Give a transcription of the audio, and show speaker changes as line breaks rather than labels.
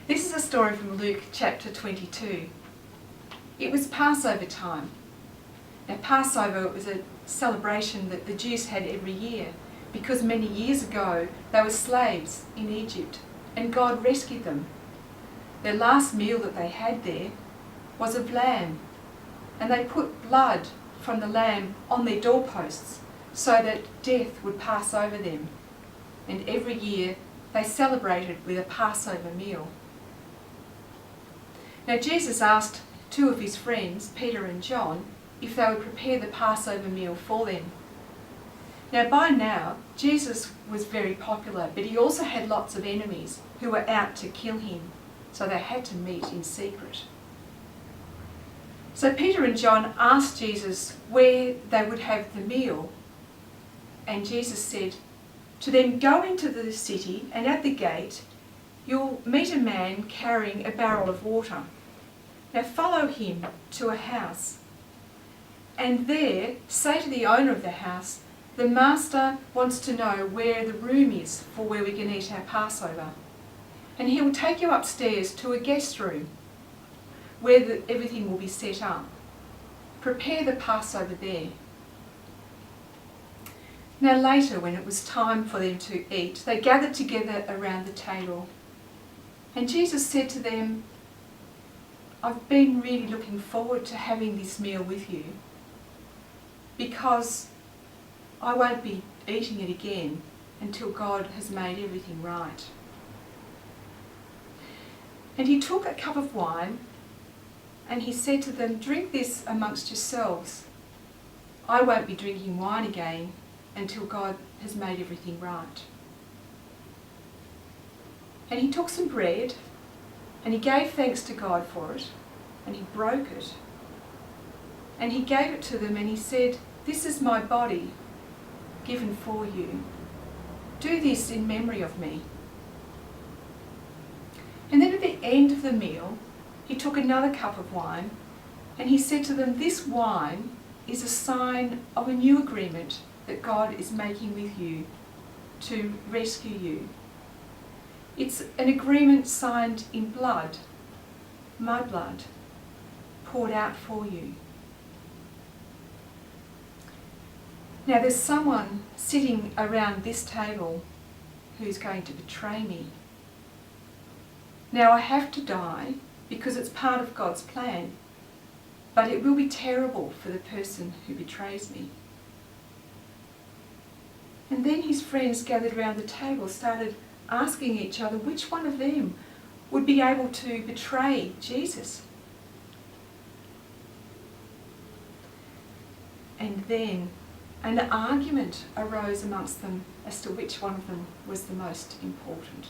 This is a story from Luke chapter 22. It was Passover time. Now, Passover was a celebration that the Jews had every year because many years ago they were slaves in Egypt and God rescued them. Their last meal that they had there was of lamb, and they put blood from the lamb on their doorposts so that death would pass over them. And every year they celebrated with a Passover meal. Now Jesus asked two of his friends, Peter and John, if they would prepare the Passover meal for them. Now by now, Jesus was very popular, but he also had lots of enemies who were out to kill him, so they had to meet in secret. So Peter and John asked Jesus where they would have the meal, and Jesus said to them, "Go into the city, and at the gate you'll meet a man carrying a barrel of water. Now follow him to a house, and there say to the owner of the house, 'The master wants to know where the room is for where we can eat our Passover.' And he will take you upstairs to a guest room where everything will be set up. Prepare the Passover there." Now later, when it was time for them to eat, they gathered together around the table. And Jesus said to them, "I've been really looking forward to having this meal with you, because I won't be eating it again until God has made everything right." And he took a cup of wine and he said to them, "Drink this amongst yourselves. I won't be drinking wine again until God has made everything right." And he took some bread and he gave thanks to God for it, and he broke it. And he gave it to them and he said, "This is my body given for you. Do this in memory of me." And then at the end of the meal, he took another cup of wine and he said to them, "This wine is a sign of a new agreement that God is making with you to rescue you. It's an agreement signed in blood, my blood, poured out for you." Now there's someone sitting around this table who's going to betray me. Now I have to die because it's part of God's plan, but it will be terrible for the person who betrays me. And then his friends gathered around the table started asking each other which one of them would be able to betray Jesus. And then an argument arose amongst them as to which one of them was the most important.